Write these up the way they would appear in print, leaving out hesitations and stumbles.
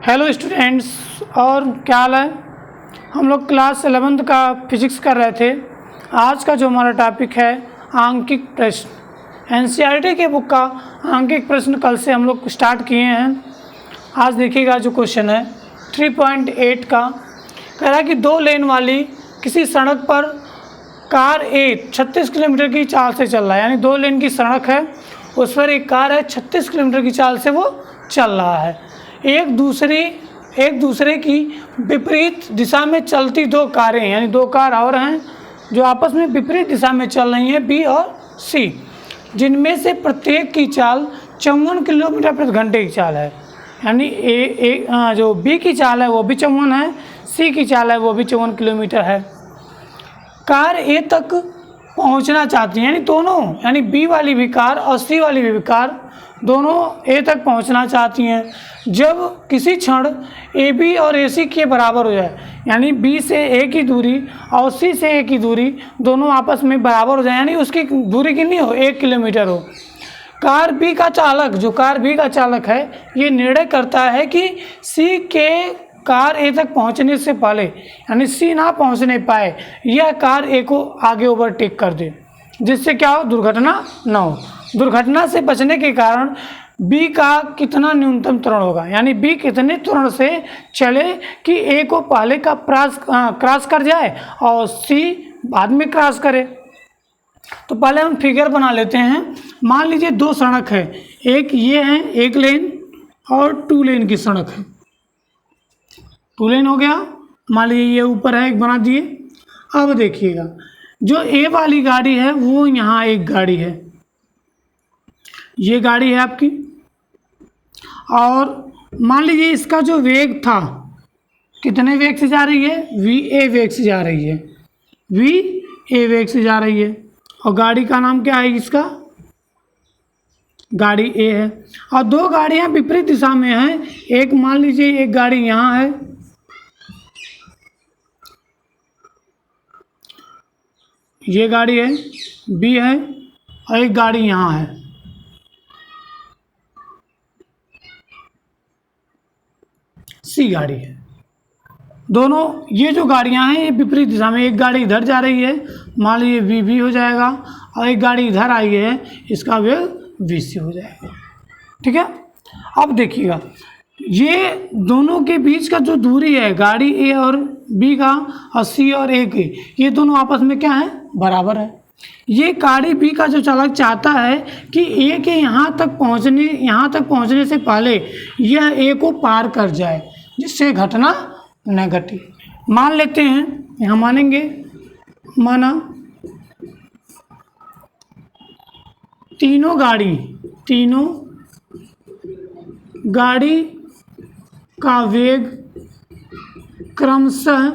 Hello students, और क्या हाल है। हम लोग क्लास 11th का फिजिक्स कर रहे थे। आज का जो हमारा टॉपिक है आंकिक प्रश्न। एनसीईआरटी के बुक का आंकिक प्रश्न कल से हम लोग स्टार्ट किए हैं। आज देखिएगा जो क्वेश्चन है 3.8 का, कह रहा है कि 2 लेन वाली किसी सड़क पर कार 36 किलोमीटर की चाल से चल रहा है। यानी 2 लेन की सड़क है, उस पर एक कार है, 36 किलोमीटर की चाल से वो चल रहा है। एक दूसरे की विपरीत दिशा में चलती 2 कारें, यानी 2 कार और हैं जो आपस में विपरीत दिशा में चल रही हैं, बी और सी, जिनमें से प्रत्येक की चाल 54 किलोमीटर प्रति घंटे की चाल है। यानी जो बी की चाल है वो भी 54 है, सी की चाल है वो भी 54 किलोमीटर है। कार ए तक पहुंचना चाहती हैं, यानी दोनों, यानी बी वाली भी कार और सी वाली भी कार दोनों ए तक पहुंचना चाहती हैं। जब किसी क्षण ए बी और ए सी के बराबर हो जाए, यानी बी से ए की दूरी और सी से ए की दूरी दोनों आपस में बराबर हो जाए, यानी उसकी दूरी कितनी हो, 1 किलोमीटर हो। कार बी का चालक, जो कार बी का चालक है, ये निर्णय करता है कि सी के कार ए तक पहुंचने से पहले, यानी सी ना पहुंचने पाए, यह कार ए को आगे ओवरटेक कर दे, जिससे क्या हो, दुर्घटना ना हो। दुर्घटना से बचने के कारण बी का कितना न्यूनतम त्वरण होगा, यानी बी कितने त्वरण से चले कि ए को पहले का क्रॉस कर जाए और सी बाद में क्रॉस करे। तो पहले हम फिगर बना लेते हैं। मान लीजिए 2 सड़क है, एक ये है 1 लेन और 2 लेन की सड़क है। 2 लेन हो गया, मान लीजिए ये ऊपर है, एक बना दिए। अब देखिएगा जो ए वाली गाड़ी है वो यहाँ एक गाड़ी है, ये गाड़ी है आपकी, और मान लीजिए इसका जो वेग था, कितने वेग से जा रही है, वी ए वेग से जा रही है, वी ए वेग से जा रही है। और गाड़ी का नाम क्या है, इसका गाड़ी ए है। और 2 गाड़ियां विपरीत दिशा में हैं। एक मान लीजिए एक गाड़ी यहाँ है, ये गाड़ी है, बी है, और एक गाड़ी यहाँ है, सी गाड़ी है। दोनों ये जो गाड़ियां हैं ये विपरीत दिशा में, एक गाड़ी इधर जा रही है, मान लीजिए वी बी हो जाएगा, और एक गाड़ी इधर आई है, इसका वेग वी सी हो जाएगा। ठीक है। अब देखिएगा ये दोनों के बीच का जो दूरी है, गाड़ी ए और बी का और सी और ए की, ये दोनों आपस में क्या है, बराबर है। ये गाड़ी बी का जो चालक चाहता है कि ए के यहाँ तक पहुँचने से पहले यह ए को पार कर जाए, जिससे घटना न घटे। मान लेते हैं, यहाँ मानेंगे, माना तीनों गाड़ी का वेग क्रमशः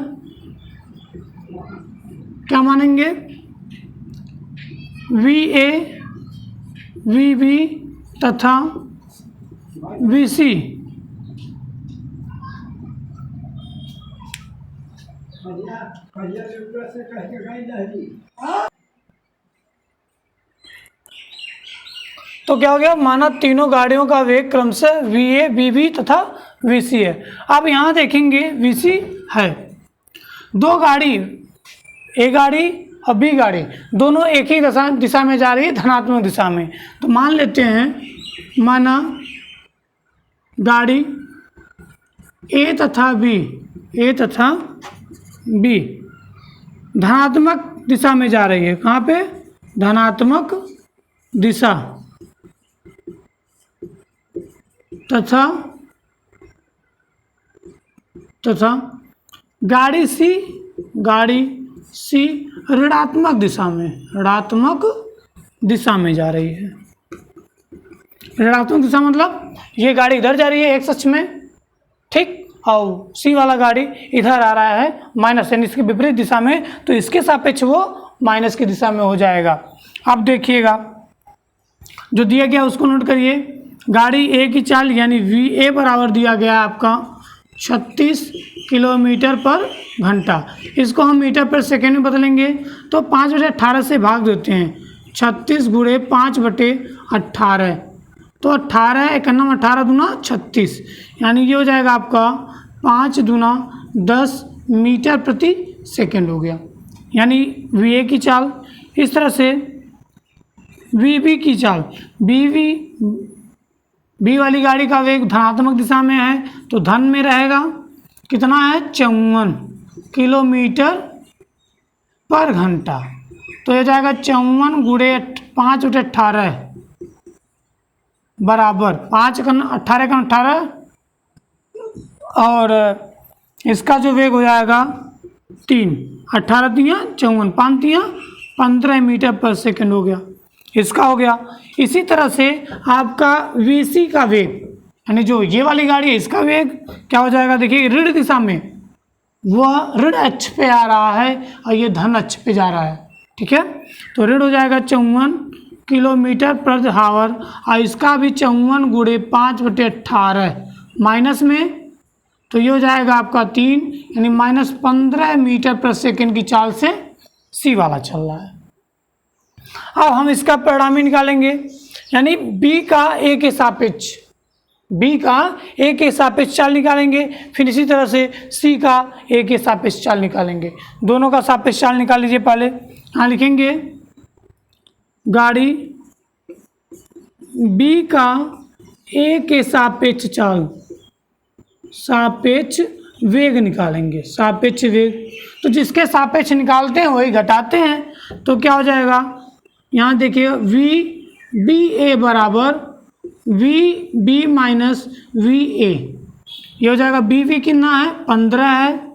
क्या मानेंगे, वी ए, वी बी तथा वी सी तो क्या हो गया, माना तीनों गाड़ियों का वेग क्रमशः वी ए, वी बी तथा वी सी है। अब यहाँ देखेंगे वी सी है, 2 गाड़ी, ए गाड़ी और बी गाड़ी दोनों एक ही दिशा में जा रही है, धनात्मक दिशा में। तो मान लेते हैं, माना गाड़ी ए तथा बी धनात्मक दिशा में जा रही है। कहाँ पे, धनात्मक दिशा, तथा गाड़ी सी ऋणात्मक दिशा में जा रही है। ऋणात्मक दिशा मतलब ये गाड़ी इधर जा रही है एक्स अक्ष में, ठीक, और सी वाला गाड़ी इधर आ रहा है माइनस, यानी इसके विपरीत दिशा में, तो इसके सापेक्ष वो माइनस की दिशा में हो जाएगा। अब देखिएगा जो दिया गया उसको नोट करिए। गाड़ी ए की चाल यानी वी ए बराबर दिया गया आपका 36 किलोमीटर पर घंटा। इसको हम मीटर पर सेकेंड में बदलेंगे तो 5/18 से भाग देते हैं। 36 × 5/18 तो 18 एकन्नम 18 दूना 36, यानी ये हो जाएगा आपका 5 दूना 10 मीटर प्रति सेकंड हो गया, यानी वी की चाल। इस तरह से वी की चाल, बी वाली गाड़ी का वेग धनात्मक दिशा में है तो धन में रहेगा, कितना है 54 किलोमीटर पर घंटा। तो ये जाएगा 54 गुणे 5 बटे 18 बराबर 5 का 18 और इसका जो वेग हो जाएगा 3, 18 तियाँ 54, 5 तियाँ 15 मीटर पर सेकंड हो गया, इसका हो गया। इसी तरह से आपका वीसी का वेग, यानी जो ये वाली गाड़ी है इसका वेग क्या हो जाएगा, देखिए ऋण दिशा में वह ऋण अक्ष पे आ रहा है और ये धन अक्ष पे जा रहा है, ठीक है। तो ऋण हो जाएगा 54 किलोमीटर प्रति आवर और इसका भी 54 गुणे 5 बटे 18 माइनस में, तो ये हो जाएगा आपका 3, यानी -15 मीटर पर सेकंड की चाल से सी वाला चल रहा है। अब हम इसका परिणामी निकालेंगे, यानी बी का ए के सापेक्ष चाल निकालेंगे, फिर इसी तरह से सी का ए के सापेक्ष चाल निकालेंगे। दोनों का सापेक्ष चाल निकाल लीजिए। पहले यहाँ लिखेंगे गाड़ी बी का ए के सापेक्ष चाल, सापेक्ष वेग निकालेंगे, सापेक्ष वेग। तो जिसके सापेक्ष निकालते हैं वही घटाते हैं, तो क्या हो जाएगा, यहाँ देखिए वी बी ए बराबर V B minus V A, ये हो जाएगा बी वी कितना है 15 है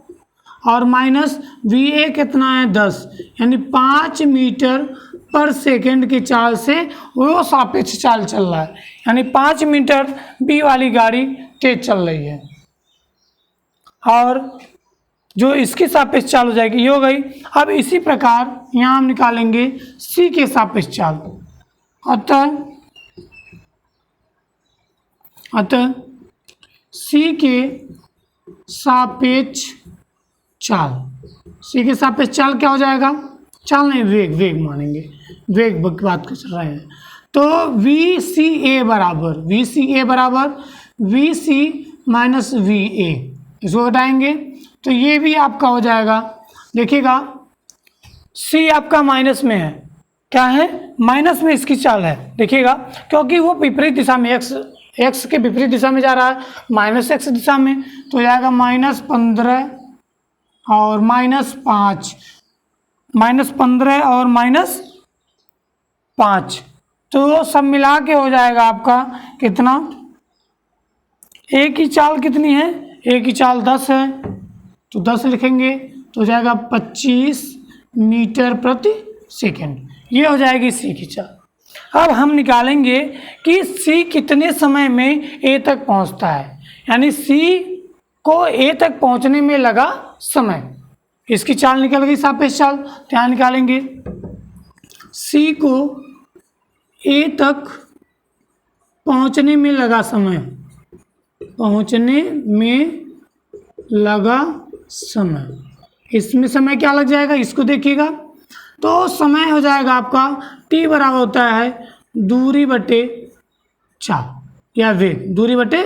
और माइनस वी ए कितना है 10, यानी 5 मीटर पर सेकंड की चाल से वो सापेक्ष चाल चल रहा है, यानी 5 मीटर बी वाली गाड़ी तेज चल रही है और जो इसकी सापेक्ष चाल हो जाएगी ये हो गई। अब इसी प्रकार यहाँ हम निकालेंगे सी के सापेक्ष चाल। अतः सी के सापेक्ष चाल, सी के सापेक्ष चाल क्या हो जाएगा, चाल नहीं वेग मानेंगे, वेग बात कर रहे हैं। तो वी सी ए बराबर V C minus V A, इसको घटाएंगे तो ये भी आपका हो जाएगा। देखिएगा सी आपका माइनस में है, क्या है माइनस में इसकी चाल है, देखिएगा क्योंकि वो विपरीत दिशा में एक्स के विपरीत दिशा में जा रहा है, -x दिशा में, तो जाएगा -15 और -5, -15 और -5, तो सब मिला के हो जाएगा आपका कितना, ए की चाल कितनी है, ए की चाल 10 है तो 10 लिखेंगे तो जाएगा 25 मीटर प्रति सेकंड, ये हो जाएगी सी की चाल। अब हम निकालेंगे कि सी कितने समय में ए तक पहुंचता है, यानी सी को ए तक पहुंचने में लगा समय, इसकी चाल निकल गई सापेक्ष चाल। तो यहाँ निकालेंगे सी को ए तक पहुंचने में लगा समय, इसमें समय क्या लग जाएगा, इसको देखिएगा। तो समय हो जाएगा आपका t बराबर होता है दूरी बटे चाल या वेग, दूरी बटे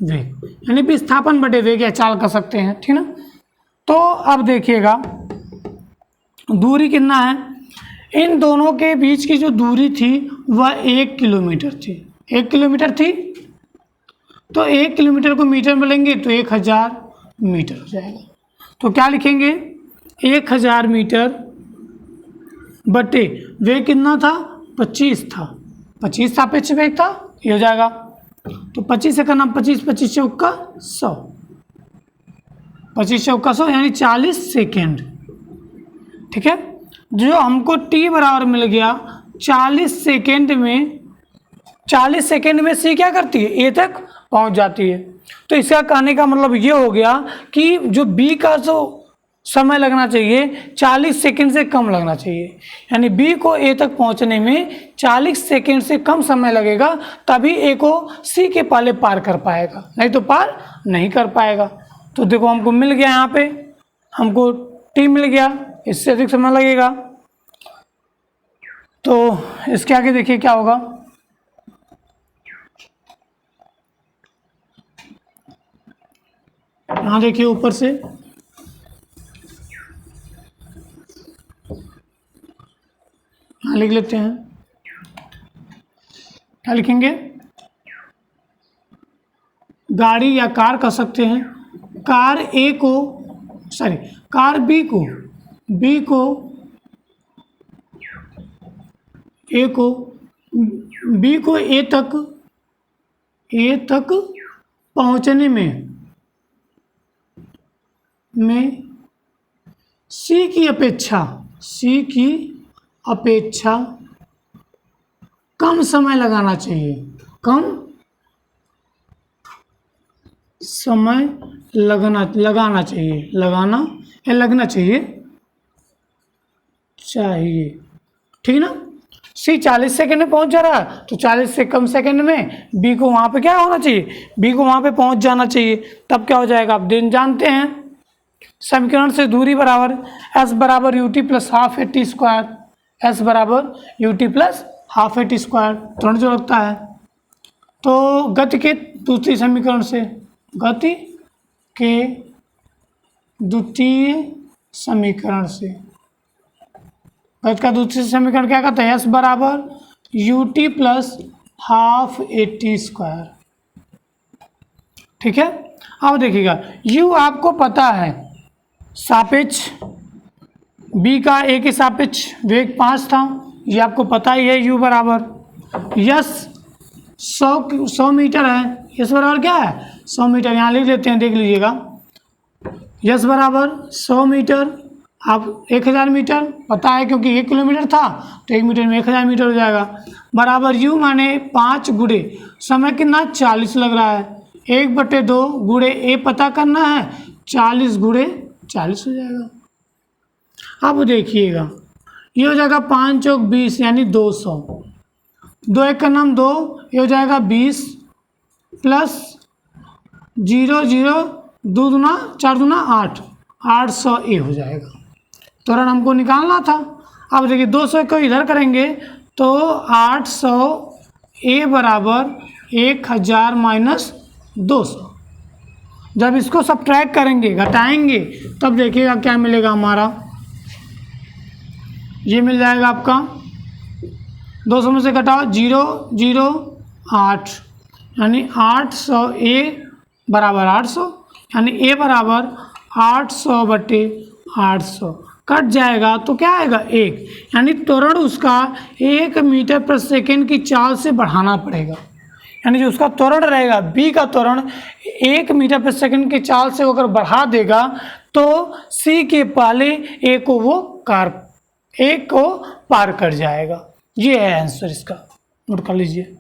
वेग, यानी विस्थापन बटे वेग या चाल कर सकते हैं, ठीक ना। तो अब देखिएगा दूरी कितना है, इन दोनों के बीच की जो दूरी थी वह 1 किलोमीटर थी, 1 किलोमीटर थी। तो 1 किलोमीटर को मीटर में लेंगे तो 1000 मीटर हो जाएगा। तो क्या लिखेंगे 1000 मीटर बटे वेग कितना था 25 था, 25 सापेक्ष वेग था, ये हो जाएगा। तो 25 से करना 25 25 चौका 100, 25 चौका 100 यानी 40 सेकेंड, ठीक है। जो हमको टी बराबर मिल गया 40 सेकेंड में, 40 सेकेंड में सी क्या करती है ए तक पहुंच जाती है। तो इसका कहने का मतलब ये हो गया कि जो बी का जो समय लगना चाहिए 40 सेकंड से कम लगना चाहिए, यानी बी को ए तक पहुंचने में 40 सेकंड से कम समय लगेगा, तभी ए को सी के पहले पार कर पाएगा, नहीं तो पार नहीं कर पाएगा। तो देखो हमको मिल गया, यहाँ पे हमको टी मिल गया, इससे अधिक समय लगेगा। तो इसके आगे देखिए क्या होगा, यहाँ देखिए ऊपर से यहाँ लिख लेते हैं, क्या लिखेंगे, गाड़ी या कार कह सकते हैं। कार बी को ए तक पहुंचने में सी की अपेक्षा कम समय लगाना चाहिए, लगना चाहिए, ठीक ना। सी 40 सेकंड में पहुंच जा रहा है, तो 40 से कम सेकंड में बी को वहां पे क्या होना चाहिए, बी को वहां पे पहुंच जाना चाहिए। तब क्या हो जाएगा, आप दिन जानते हैं समीकरण से दूरी बराबर s बराबर ut plus half A T square, s बराबर ut plus half A T square, तुरंत जो लगता है। तो गति के दूसरी समीकरण से, गति के द्वितीय समीकरण से, गति का दूसरी समीकरण क्या कहता है, s बराबर ut plus half A T square, ठीक है। अब देखिएगा u आपको पता है, सापेक्ष b का a के सापेक्ष वेग 5 था, ये आपको पता ही है। u बराबर यस 100 मीटर है, यस बराबर क्या है 100 मीटर, यहाँ लिख लेते हैं, देख लीजिएगा। यस बराबर 100 मीटर, आप 1000 मीटर पता है क्योंकि 1 किलोमीटर था तो 1 मीटर में 1000 मीटर हो जाएगा। बराबर u माने 5 गुणे समय कितना 40 लग रहा है, 1/2 गुणे ए पता करना है, 40 गुणे 40 हो जाएगा। अब देखिएगा ये हो जाएगा 5 चौक 20 यानी 200, 2 1 का नाम 2, ये हो जाएगा 20 प्लस 0 0 2 दूना 4 दूना 8, 800 ए हो जाएगा। त्वरण हमको निकालना था। अब देखिए 200 को इधर करेंगे तो 800 ए बराबर 1000 माइनस 200। जब इसको सब्ट्रैक्ट करेंगे, घटाएंगे, तब देखिएगा क्या मिलेगा हमारा, ये मिल जाएगा आपका 200 में से घटाओ 0 0 8 यानी 800 ए बराबर 800, यानी ए बराबर 800/800 कट जाएगा तो क्या आएगा 1, यानी त्वरण उसका 1 मीटर प्रति सेकेंड की चाल से बढ़ाना पड़ेगा। यानी जो उसका त्वरण रहेगा, बी का त्वरण 1 मीटर प्रति सेकेंड की चाल से अगर बढ़ा देगा तो सी के पहले ए को वो पार कर जाएगा। ये है आंसर इसका, नोट कर लीजिए।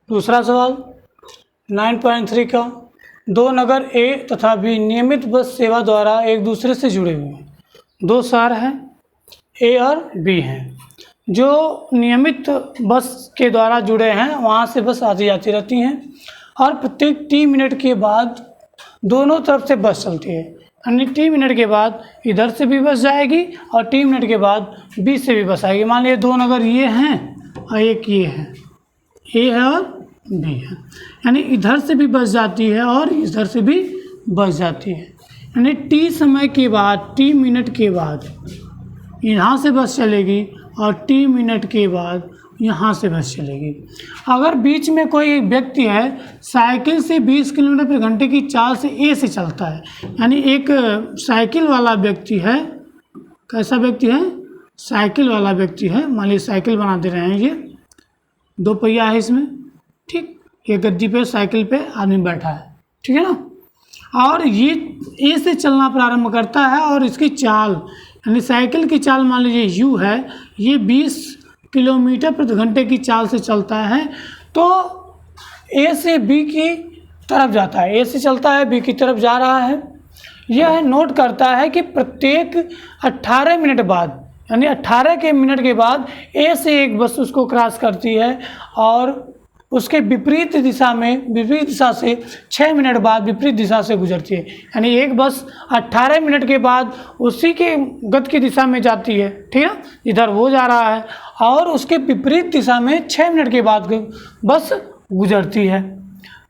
दूसरा सवाल 9.3 का, दो नगर ए तथा बी नियमित बस सेवा द्वारा एक दूसरे से जुड़े हुए हैं। दो शहर हैं ए और बी हैं, जो नियमित बस के द्वारा जुड़े हैं, वहाँ से बस आती जाती रहती हैं और प्रत्येक 3 मिनट के बाद दोनों तरफ से बस चलती है। यानी 3 मिनट के बाद इधर से भी बस जाएगी और 3 मिनट के बाद बी से भी बस आएगी। मान लीजिए 2 नगर ये हैं और एक ये है, ए है और बी है, यानी इधर से भी बस जाती है और इधर से भी बस जाती है। यानी टी समय के बाद, टी मिनट के बाद यहाँ से बस चलेगी और टी मिनट के बाद यहाँ से बस चलेगी। अगर बीच में कोई व्यक्ति है साइकिल से 20 किलोमीटर प्रति घंटे की चाल से ए से चलता है, यानी एक साइकिल वाला व्यक्ति है, कैसा व्यक्ति है, साइकिल वाला व्यक्ति है। मान लीजिए साइकिल बना दे रहे हैं, ये 2 पहिया है इसमें, ठीक, ये गद्दी पे साइकिल पे आदमी बैठा है, ठीक है ना। और ये ए से चलना प्रारंभ करता है और इसकी चाल यानी साइकिल की चाल मान लीजिए यू है, ये 20 किलोमीटर प्रति घंटे की चाल से चलता है, तो ए से बी की तरफ जाता है, ए से चलता है बी की तरफ जा रहा है। यह नोट करता है कि प्रत्येक 18 मिनट बाद यानी 18 के मिनट के बाद ए से एक बस उसको क्रॉस करती है और उसके विपरीत दिशा से 6 मिनट बाद विपरीत दिशा से गुजरती है। यानी एक बस 18 मिनट के बाद उसी के गति की दिशा में जाती है, ठीक है, इधर वो जा रहा है, और उसके विपरीत दिशा में 6 मिनट के बाद बस गुजरती है।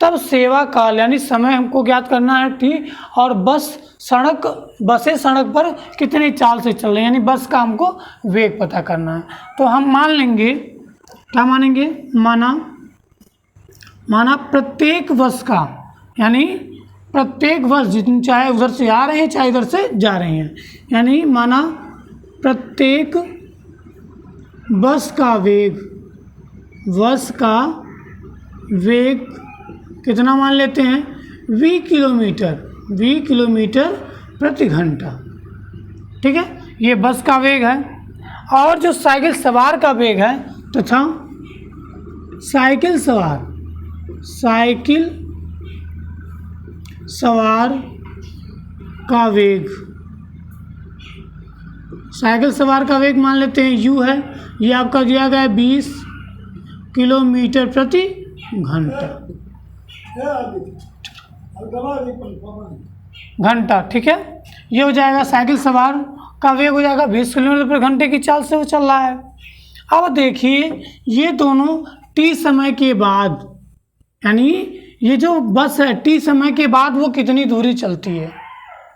तब सेवा काल यानी समय हमको ज्ञात करना है, ठीक, और बसें सड़क पर कितनी चाल से चल रही है, यानी बस का हमको वेग पता करना है। तो हम मान लेंगे, क्या मानेंगे, माना प्रत्येक बस का, यानी प्रत्येक बस जितनी, चाहे उधर से आ रहे हैं चाहे इधर से जा रहे हैं, यानी माना प्रत्येक बस का वेग कितना मान लेते हैं, v किलोमीटर प्रति घंटा, ठीक है, ये बस का वेग है। और जो साइकिल सवार का वेग है तथा साइकिल सवार का वेग मान लेते हैं u है, ये आपका दिया गया है 20 किलोमीटर प्रति घंटा, ठीक है। ये हो जाएगा साइकिल सवार का वेग हो जाएगा 20 किलोमीटर प्रति घंटे की चाल से वो चल रहा है। अब देखिए ये दोनों t समय के बाद, यानी ये जो बस है t समय के बाद वो कितनी दूरी चलती है,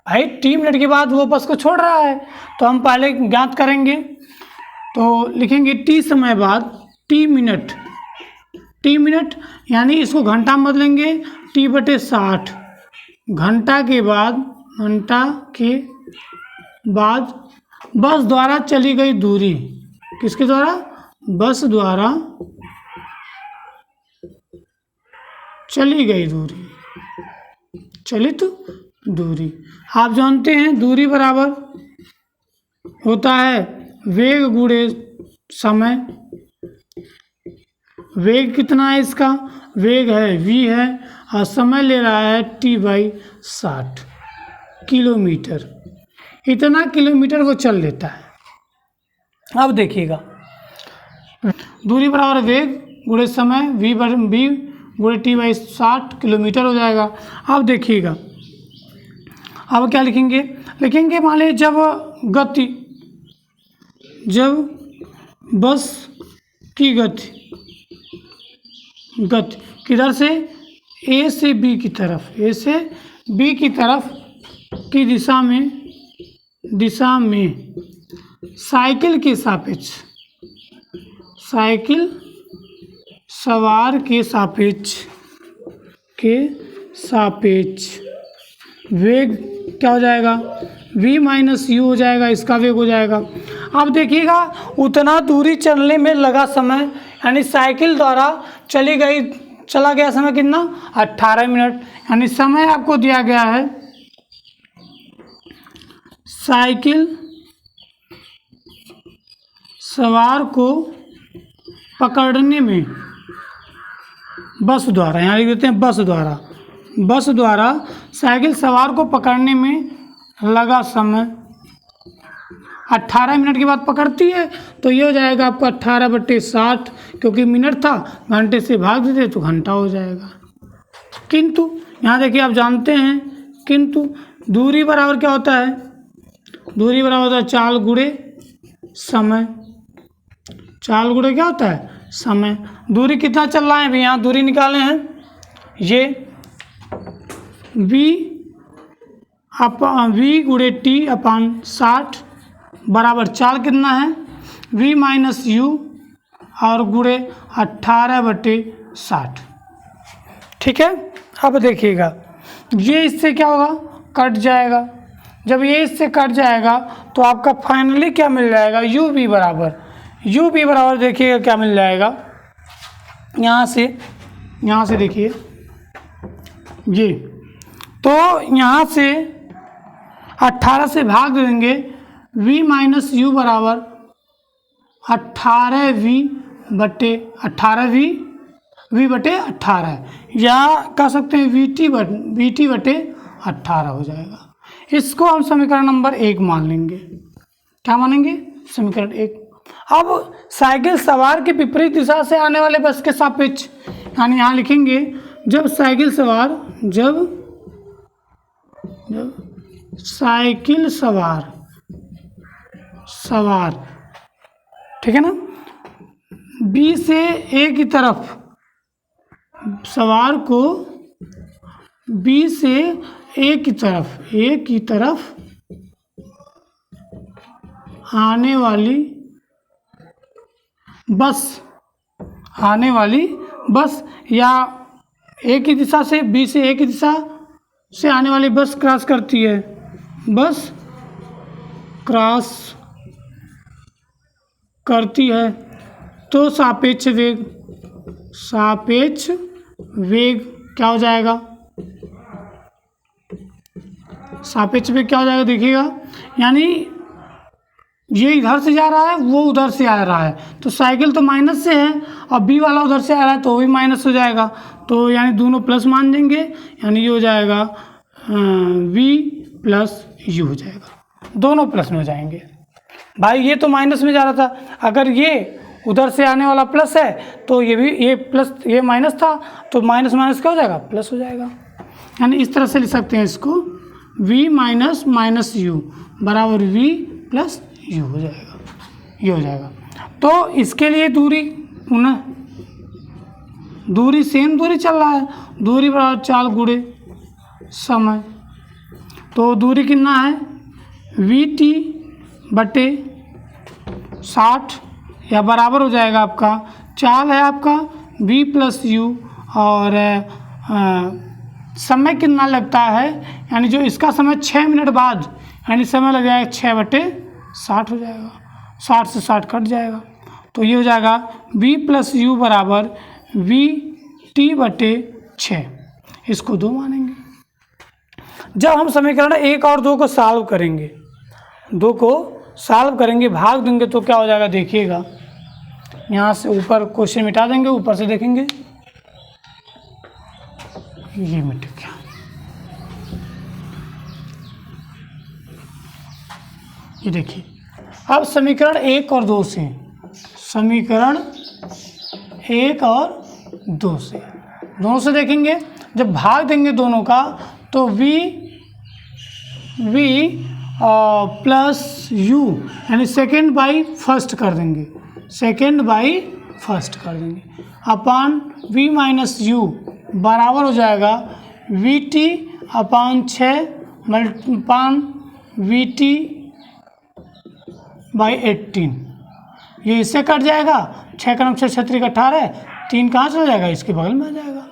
भाई t मिनट के बाद वो बस को छोड़ रहा है, तो हम पहले ज्ञात करेंगे। तो लिखेंगे t समय बाद t मिनट, यानी इसको घंटा में बदलेंगे, t/60 घंटा के बाद बस द्वारा चली गई दूरी, किसके द्वारा, बस द्वारा चली गई दूरी, चलित दूरी। आप जानते हैं दूरी बराबर होता है वेग गुणे समय। वेग कितना है इसका, वेग है v है और समय ले रहा है t/60 किलोमीटर, इतना किलोमीटर वो चल लेता है। अब देखिएगा दूरी बराबर वेग गुणे समय, v गुणे t/60 किलोमीटर हो जाएगा। अब देखिएगा, अब क्या लिखेंगे मान लीजिए जब बस की गति किधर से, A से B की तरफ की दिशा में साइकिल सवार के सापेक्ष वेग क्या हो जाएगा, v-u हो जाएगा, इसका वेग हो जाएगा। अब देखिएगा उतना दूरी चलने में लगा समय, यानी साइकिल द्वारा चला गया समय कितना, 18 मिनट, यानी समय आपको दिया गया है साइकिल सवार को पकड़ने में बस द्वारा, यहाँ लिख देते हैं बस द्वारा साइकिल सवार को पकड़ने में लगा समय 18 मिनट के बाद पकड़ती है, तो ये हो जाएगा आपका 18/60, क्योंकि मिनट था घंटे से भाग देते तो घंटा हो जाएगा। किंतु यहाँ देखिए आप जानते हैं, किंतु दूरी बराबर क्या होता है, दूरी बराबर होता है चाल गुणे समय। चाल गुणे क्या होता है, समय। दूरी कितना चल रहा है, अभी यहाँ दूरी निकाले हैं, ये v गुणे t/60 बराबर चाल कितना है, v-u और गुणे 18/60, ठीक है। अब देखिएगा ये इससे क्या होगा, कट जाएगा। जब ये इससे कट जाएगा तो आपका फाइनली क्या मिल जाएगा, u v बराबर देखिएगा क्या मिल जाएगा, यहाँ से देखिए ये, तो यहाँ से 18 से भाग देंगे, v-u बराबर 18v/18 या कह सकते हैं vt/18 हो जाएगा। इसको हम समीकरण नंबर 1 मान लेंगे। क्या मानेंगे, समीकरण 1। अब साइकिल सवार के विपरीत दिशा से आने वाले बस के सापेक्ष, यानी यहाँ लिखेंगे जब साइकिल सवार, ठीक है ना, बी से ए की तरफ, सवार को बी से ए की तरफ आने वाली बस या ए की दिशा से, बी से ए की दिशा से आने वाली बस क्रॉस करती है, बस क्रॉस करती है तो सापेक्ष वेग क्या हो जाएगा? सापेक्ष वेग क्या हो जाएगा देखिएगा, यानी ये इधर से जा रहा है, वो उधर से आ रहा है, तो साइकिल तो माइनस से है और बी वाला उधर से आ रहा है तो वो भी माइनस हो जाएगा, तो यानी दोनों प्लस मान देंगे, यानी ये हो जाएगा v प्लस यू हो जाएगा, दोनों प्लस में हो जाएंगे। भाई ये तो माइनस में जा रहा था, अगर ये उधर से आने वाला प्लस है तो ये भी, ये प्लस ये माइनस था तो माइनस माइनस क्या हो जाएगा? प्लस हो जाएगा। यानी इस तरह से लिख सकते हैं इसको, v माइनस माइनस यू बराबर v प्लस यू हो जाएगा, ये हो जाएगा। तो इसके लिए दूरी पुनः सेम दूरी चल रहा है, दूरी बराबर 4 गुणे समय, तो दूरी कितना है? vt बटे 60 या बराबर हो जाएगा आपका, चाल है आपका v प्लस यू, और समय कितना लगता है, यानी जो इसका समय 6 मिनट बाद, यानी समय लग जाएगा 6/60 हो जाएगा, 60 से 60 कट जाएगा, तो ये हो जाएगा v प्लस यू बराबर vt बटे 6, इसको 2 मानेंगे। जब हम समीकरण 1 और 2 को सॉल्व करेंगे, भाग देंगे तो क्या हो जाएगा देखिएगा, यहाँ से ऊपर क्वेश्चन मिटा देंगे, ऊपर से देखेंगे ये मिट गया, ये देखिए। अब समीकरण 1 और 2 से, दोनों से देखेंगे, जब भाग देंगे दोनों का तो v प्लस यू यानी सेकेंड बाई फर्स्ट कर देंगे, अपान v माइनस यू बराबर हो जाएगा vt upon 6 upon vt by 18, ये इससे कट जाएगा, 6 का 6 छत्री का 18, 3 कहाँ चला जाएगा? इसके बगल में आ जाएगा,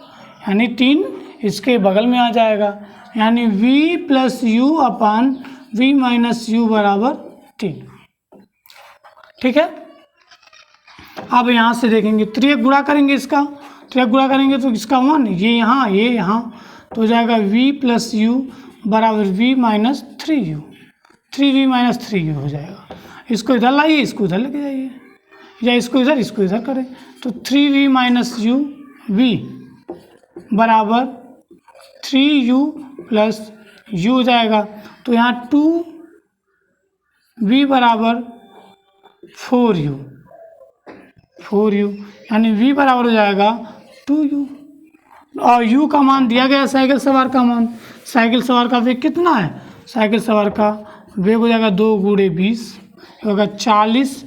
यानी 3 इसके बगल में आ जाएगा, यानी v plus you upon v minus you बराबर 3, ठीक है। अब यहाँ से देखेंगे, त्रिक गुणा करेंगे, तो इसका 1 ये यहाँ तो हो जाएगा v प्लस यू बराबर v minus 3u, 3v minus 3u हो जाएगा। इसको इधर लाइए, इसको इधर लेके जाइए, या इसको इधर करें, तो 3v माइनस यू v बराबर 3u प्लस u हो जाएगा, तो यहाँ 2v बराबर 4u, यानी v बराबर हो जाएगा 2u, और u का मान दिया गया साइकिल सवार का मान। साइकिल सवार का वेग कितना है? साइकिल सवार का वेग हो जाएगा 2 गुणे 20 होगा 40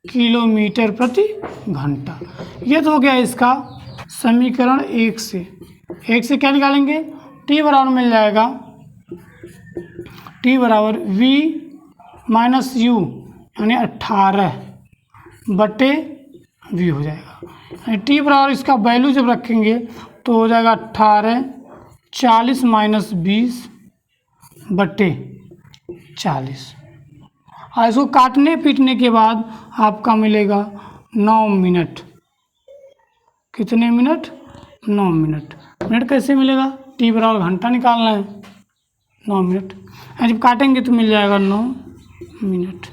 किलोमीटर प्रति घंटा। ये तो हो गया इसका समीकरण 1 से। क्या निकालेंगे? t बराबर मिल जाएगा, t बराबर v माइनस यू यानी 18 बटे v हो जाएगा, यानी t बराबर इसका वैल्यू जब रखेंगे तो हो जाएगा 18 40 माइनस 20 बटे 40, और इसको काटने पीटने के बाद आपका मिलेगा 9 मिनट। कितने मिनट? 9 मिनट। मिनट कैसे मिलेगा? t बराबर घंटा निकालना है, 9 मिनट, जब काटेंगे तो मिल जाएगा 9 मिनट।